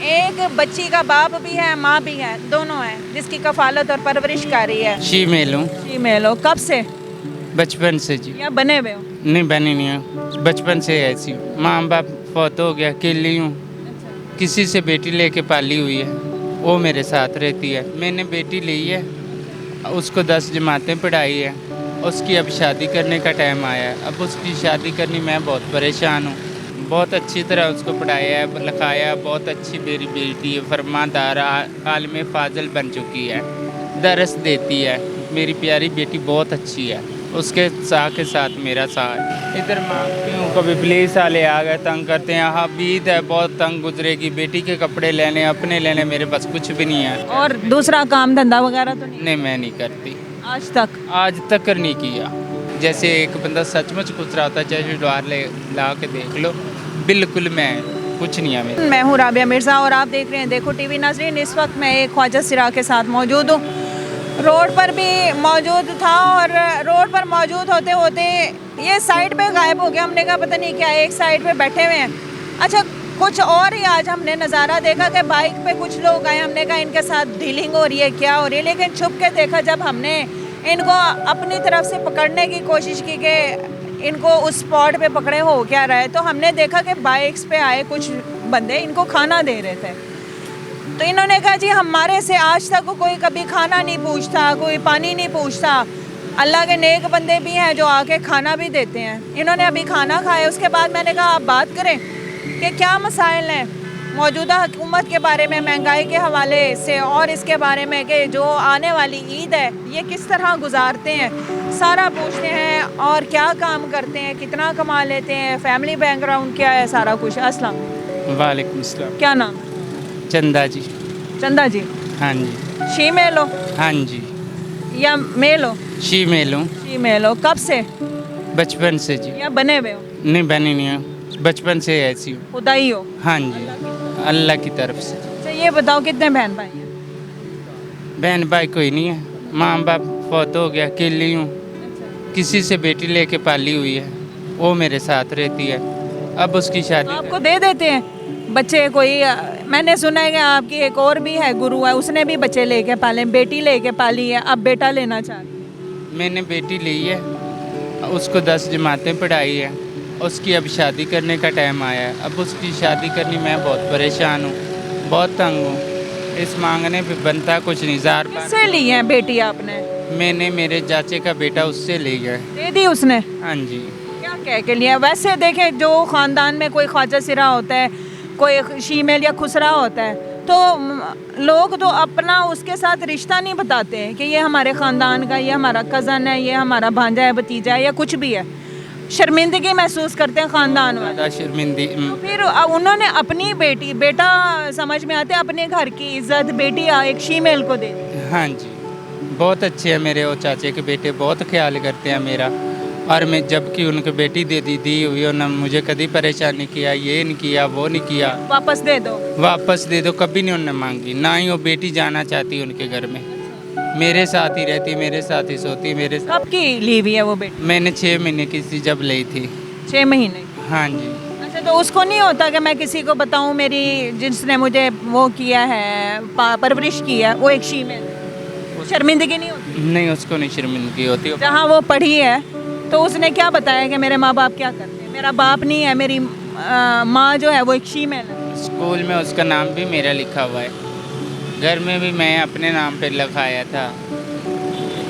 एक बच्ची का बाप भी है, माँ भी है, दोनों है, जिसकी कफालत और परवरिश कर रही है। फीमेल हूँ। फीमेल हो, कब से बचपन से जी। या बने हुए हो? नहीं बनी नहीं हूँ, बचपन से ऐसी हूँ। माँ बाप फौत हो गया, अकेली हूँ। किसी से बेटी लेके पाली हुई है, वो मेरे साथ रहती है। मैंने बेटी ली है, उसको 10 जमातें पढ़ाई है। उसकी अब शादी करने का टाइम आया है। अब उसकी शादी करनी, मैं बहुत परेशान हूँ। बहुत अच्छी तरह उसको पढ़ाया है, लिखाया। बहुत अच्छी मेरी बेटी है, फरमादार आलिम फाजिल बन चुकी है, दरस देती है। मेरी प्यारी बेटी बहुत अच्छी है। उसके साथ के साथ मेरा साथ इधर मांगती हूँ, कभी पुलिस वाले आ गए, तंग करते हैं। हाँ बीत है, बहुत तंग गुजरेगी। बेटी के कपड़े लेने, अपने लेने, मेरे पास कुछ भी नहीं है। और दूसरा काम धंधा वगैरह तो नहीं? नहीं मैं नहीं करती, आज तक? आज तक कर नहीं किया। जैसे एक बंदा सचमुच कुछ रहा होता है, चाहे डर ले ला के देख लो, बिल्कुल मैं कुछ नहीं है मेरे। मैं हूँ राबिया मिर्ज़ा और आप देख रहे हैं देखो टीवी। नाज़रीन, इस वक्त मैं एक ख्वाजा सिरा के साथ मौजूद हूँ। रोड पर भी मौजूद था और रोड पर मौजूद होते होते ये साइड पे गायब हो गया। हमने कहा पता नहीं क्या है, एक साइड पे बैठे हुए हैं। अच्छा, कुछ और ही आज हमने नज़ारा देखा कि बाइक पे कुछ लोग आए। हमने कहा इनके साथ डीलिंग हो रही है, क्या हो रही है, लेकिन छुप के देखा जब हमने इनको अपनी तरफ से पकड़ने की कोशिश की कि इनको उस स्पॉट पे पकड़े हो क्या रहा है, तो हमने देखा कि बाइक्स पे आए कुछ बंदे इनको खाना दे रहे थे। तो इन्होंने कहा जी हमारे से आज तक कोई कभी खाना नहीं पूछता, कोई पानी नहीं पूछता। अल्लाह के नेक बंदे भी हैं जो आके खाना भी देते हैं। इन्होंने अभी खाना खाया, उसके बाद मैंने कहा आप बात करें कि क्या मसाइल हैं मौजूदा हुकूमत के बारे में, महंगाई के हवाले से, और इसके बारे में कि जो आने वाली ईद है ये किस तरह गुजारते हैं, सारा पूछते हैं। और क्या काम करते हैं, कितना कमा लेते हैं, फैमिली बैकग्राउंड क्या है, सारा कुछ। अस्सलाम वालेकुम अस्सलाम। क्या नाम? चंदा जी। चंदा जी। हाँ जी। फीमेल हो हाँ जी। या मेल हो? फीमेल हूँ। फीमेल हो, कब से बचपन से जी। या बने हुए हो? नहीं बनी नहीं हूँ, बचपन से ऐसी हूँ। खुदाई हो? हाँ जी, अल्लाह की तरफ से। अच्छा, ये बताओ कितने बहन भाई हैं? बहन भाई कोई नहीं है, माँ बाप फौत हो गया, अकेली हूँ। किसी से बेटी लेके पाली हुई है, वो मेरे साथ रहती है। अब उसकी शादी आपको दे देते हैं बच्चे कोई? मैंने सुना है कि आपकी एक और भी है, गुरु है, उसने भी बच्चे लेके पाले, बेटी लेके पाली है, अब बेटा लेना चाहती है। मैंने बेटी ली है, उसको 10 जमातें पढ़ाई है। उसकी अब शादी करने का टाइम आया है। अब उसकी शादी करनी, मैं बहुत परेशान हूँ, बहुत तंग हूँ। इस मांगने पे बनता कुछ नहीं। जार किससे ली है बेटी आपने? मैंने मेरे चाचे का बेटा उससे ली है। दे दी उसने? हाँ जी। क्या कह के लिया? वैसे देखें, जो ख़ानदान में कोई ख्वाजा सिरा होता है, कोई शीमेल या खुसरा होता है, तो लोग तो अपना उसके साथ रिश्ता नहीं बताते हैं कि ये हमारे ख़ानदान का, ये हमारा कज़न है, ये हमारा भांजा है, भतीजा है, या कुछ भी है। शर्मिंदगी महसूस करते हैं ख़ानदान वाले। ज़्यादा शर्मिंदी। तो फिर उन्होंने अपनी बेटी, बेटा समझ में आते, अपने घर की इज्जत बेटी एक शीमेल को दे दी। हाँ जी, बहुत अच्छे हैं मेरे वो चाचे के बेटे, बहुत ख्याल करते हैं मेरा। और मैं जबकि उनकी बेटी दी हुई, उन्होंने मुझे कभी परेशान नहीं किया, ये नहीं किया, वो नहीं किया। वापस दे दो, वापस दे दो, कभी नहीं उन्होंने मांगी। ना ही वो बेटी जाना चाहती उनके घर में, मेरे साथ ही रहती, मेरे साथ ही सोती, मेरे साथ। कब की ली हुई है वो बेटी? मैंने 6 महीने की थी जब ली थी। 6 महीने? हाँ जी। अच्छा, तो उसको नहीं होता कि मैं किसी को बताऊं मेरी, जिसने मुझे वो किया है, परवरिश की है, वो एक शीमेल है? शर्मिंदगी नहीं होती? नहीं, उसको नहीं शर्मिंदगी होती। जहाँ वो पढ़ी है तो उसने क्या बताया कि मेरे माँ बाप क्या करते हैं, मेरा बाप नहीं है, मेरी माँ जो है वो एक शीमेल है। स्कूल में उसका नाम भी मेरा लिखा हुआ है, घर में भी मैं अपने नाम पे लिखाया था।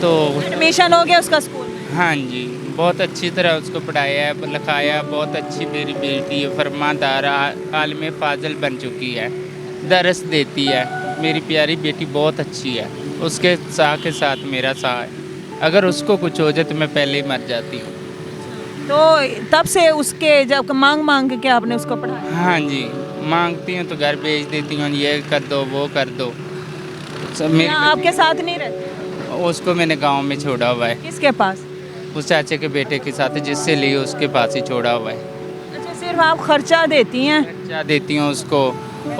तो एडमिशन हो गया उसका स्कूल में? हाँ जी, बहुत अच्छी तरह उसको पढ़ाया है, लिखाया। बहुत अच्छी मेरी बेटी है, फरमादार आलिम फाजिल बन चुकी है, दरस देती है। मेरी प्यारी बेटी बहुत अच्छी है। उसके साथ के साथ मेरा साथ है। अगर उसको कुछ हो जाए तो मैं पहले ही मर जाती हूँ। तो तब से उसके जब मांग के आपने उसको पढ़ाया? हाँ जी, मांगती हूँ तो घर भेज देती हूँ, ये कर दो, वो कर दो। सब या आपके साथ नहीं रहते? उसको मैंने गांव में छोड़ा हुआ है, किसके पास? उस चाचे के बेटे के साथ, जिससे ली उसके पास ही छोड़ा हुआ है। अच्छा, सिर्फ आप खर्चा देती हैं? खर्चा देती हूँ उसको,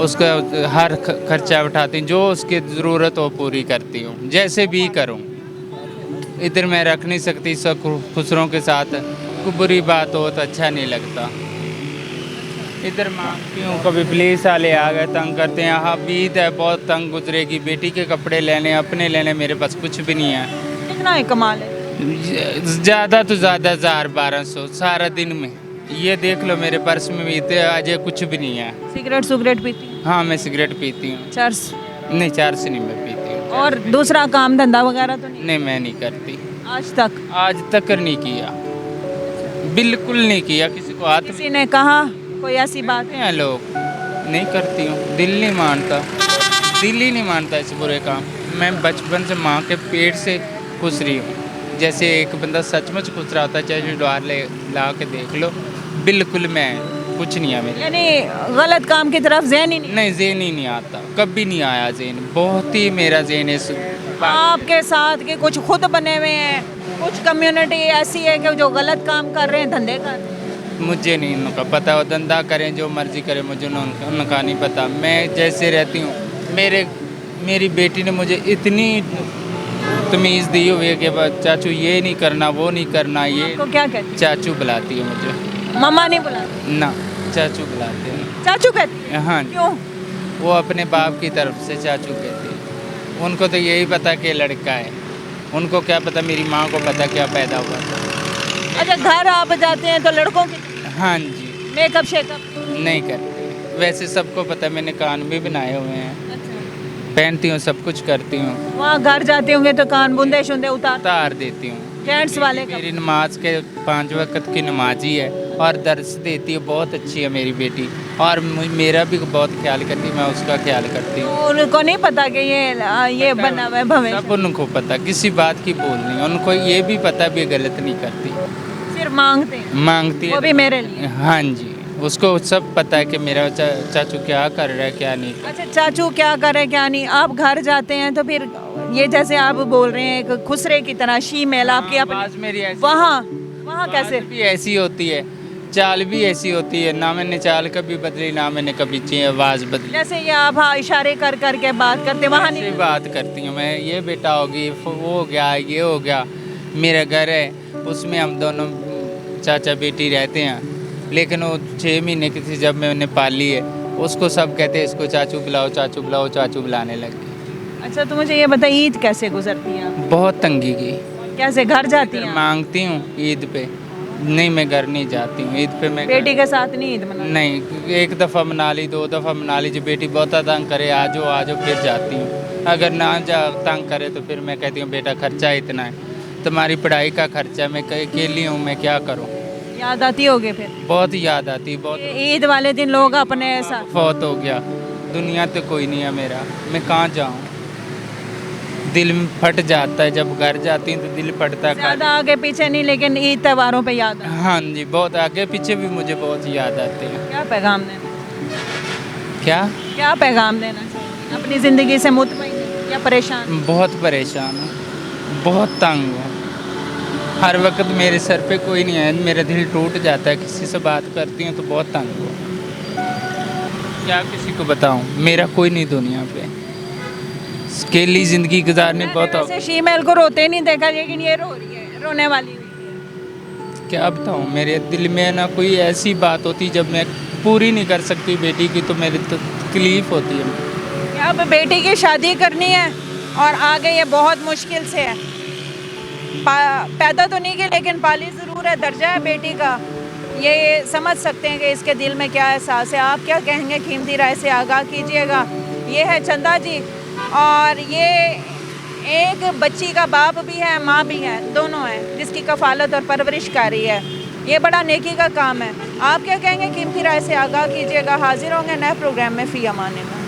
उसका हर खर्चा उठाती हूँ, जो उसकी ज़रूरत हो पूरी करती हूँ, जैसे भी करूँ। इधर मैं रख नहीं सकती सब खुसरों के साथ, कोई बुरी बात हो तो अच्छा नहीं लगता। इधर मांगती हूँ, कभी पुलिस वाले आ गए तंग करते हैं। यहाँ ईद है, बहुत तंग गुजरेगी, बेटी के कपड़े लेने, अपने लेने, मेरे पास कुछ भी नहीं है। कितना है कमाल है? ज़्यादा तो ज़्यादा 1000-1200 सारा दिन में। ये देख लो मेरे पर्स में भी इतने आज कुछ भी नहीं है। सिगरेट पीती हैं? हाँ मैं सिगरेट पीती हूँ। चर्स? नहीं, 4 से नहीं मैं पीती हूँ। और दूसरा काम धंधा वगैरह तो नहीं? नहीं मैं नहीं करती, आज तक आज तक नहीं किया, बिल्कुल नहीं किया। किसी को हाथ किसी ने कहा कोई ऐसी बात है? हैं लोग, नहीं करती हूँ, दिल नहीं मानता, दिल ही नहीं मानता इस बुरे काम। मैं बचपन से माँ के पेट से खुश रही हूँ। जैसे एक बंदा सचमुच खुश रहा होता है, चाहे डॉर ले ला के देख लो, बिल्कुल मैं कुछ नहीं है मेरे। यानी गलत काम की तरफ ज़हन ही नहीं? नहीं ज़हन ही नहीं आता, कभी नहीं आया ज़हन। बहुत ही मेरा ज़हन है आपके साथ के कुछ खुद बने हुए हैं, कुछ कम्युनिटी ऐसी है कि जो गलत काम कर रहे हैं, धंधे कर रहे हैं? मुझे नहीं उनका पता, वो धंधा करें जो मर्जी करें, मुझे उनका नहीं पता। मैं जैसे रहती हूँ, मेरी बेटी ने मुझे इतनी तमीज़ दी हुई है कि चाचू ये नहीं करना, वो नहीं करना। ये आपको क्या कहती है? चाचू बुलाती है मुझे। मम्मा नहीं बुलाती? ना, चाचू बुलाते हैं। चाचू कहती है? हाँ, क्यों? वो अपने बाप की तरफ से चाचू कहते हैं। उनको तो यही पता कि लड़का है, उनको क्या पता मेरी माँ को पता क्या पैदा हुआ था। अच्छा, घर आप जाते हैं तो लड़कों की हाँ जी, मेकअप शेकअप? नहीं करते। वैसे सबको पता है, मैंने कान भी बनाए हुए हैं, अच्छा। पहनती हूँ, सब कुछ करती हूँ। वहाँ घर जाते होंगे तो कान बूंदे शुंदे उतार देती हूँ। जेंट्स वाले का? मेरी नमाज के 5 वक्त की नमाजी है और दर्स देती है, बहुत अच्छी है मेरी बेटी। और मेरा भी बहुत ख्याल करती है, मैं उसका ख्याल करती हूँ। तो उनको नहीं पता कि ये बना हुआ है भविष्य? सब उनको पता, किसी बात की बोल नहीं। उनको ये भी पता भी गलत नहीं करती, सिर्फ मांगते हैं, मांगती है वो भी मेरे लिए। हाँ जी, उसको सब पता है कि मेरा चाचू क्या कर रहा है क्या नहीं। अच्छा, चाचू क्या करे क्या नहीं। आप घर जाते हैं तो फिर ये जैसे आप बोल रहे हैं एक खुसरे की तरह शीमेल आपकी आवाज़ अपनी, मेरी ऐसी, वहाँ कैसे? आवाज़ भी ऐसी होती है, चाल भी ऐसी होती है। ना मैंने चाल कभी बदली, ना मैंने कभी आवाज़ बदली। जैसे ये आप इशारे कर करके बात करते, वहाँ ऐसे नहीं? बात करती हूँ मैं, ये बेटा होगी, वो हो गया, ये हो गया। मेरा घर है, उसमें हम दोनों चाचा बेटी रहते हैं। लेकिन वो 6 महीने की थी जब मैंने पाली है, उसको सब कहते हैं इसको चाचू बुलाओ, चाचू बुलाओ, चाचू बुलाने लगे। अच्छा, तो मुझे ये बताइए ईद कैसे गुजरती है आप? बहुत तंगी की। कैसे घर जाती हैं आप? मांगती हूँ ईद पे, नहीं मैं घर नहीं जाती हूँ ईद पे। मैं बेटी के साथ नहीं ईद मना? नहीं, 1 दफ़ा मना ली, 2 दफ़ा मना ली। जो बेटी बहुत तंग करे, आ जाओ, फिर जाती हूँ। अगर ना जा तंग करे तो फिर मैं कहती हूँ बेटा खर्चा इतना है, तुम्हारी पढ़ाई का खर्चा, मैं अकेली हूँ, मैं क्या करूँ। याद आती होगी फिर? बहुत याद आती, बहुत। ईद वाले दिन लोग अपने साथ? फौत हो गया, दुनिया तो कोई नहीं है मेरा, मैं कहाँ जाऊँ। दिल में फट जाता है जब घर जाती हूँ, तो दिल फटता है। ज़्यादा आगे पीछे नहीं, लेकिन ईद त्योहारों पे याद है? हाँ जी, बहुत आगे पीछे भी मुझे बहुत याद आते हैं। क्या पैगाम देना, क्या क्या पैगाम देना चाहिए? अपनी ज़िंदगी से मुतमईन या परेशान? बहुत परेशान हूँ, बहुत तंग हूँ। हर वक्त मेरे सर पे कोई नहीं है, मेरा दिल टूट जाता है। किसी से बात करती हूँ तो बहुत तंग हूँ, क्या किसी को बताऊँ। मेरा कोई नहीं दुनिया पे, अकेली ज़िंदगी गुजारनी बहुत। वैसे शीमेल को रोते नहीं देखा, लेकिन ये रो रही है, रोने वाली हुई है। क्या बताऊँ, मेरे दिल में ना कोई ऐसी बात होती जब मैं पूरी नहीं कर सकती बेटी की, तो मेरी तो तकलीफ़ होती है। अब बेटी की शादी करनी है और आगे ये बहुत मुश्किल से है। पैदा तो नहीं की, लेकिन पाली ज़रूर है, दर्जा है बेटी का। ये समझ सकते हैं कि इसके दिल में क्या एहसास है। आप क्या कहेंगे? कीमती राय से आगाह कीजिएगा। ये है चंदा जी, और ये एक बच्ची का बाप भी है, माँ भी है, दोनों है, जिसकी कफ़ालत और परवरिश कर रही है। ये बड़ा नेकी का काम है। आप क्या कहेंगे? कीमती राय से आगाह कीजिएगा। हाजिर होंगे नए प्रोग्राम में। फ़ी अमान अल्लाह।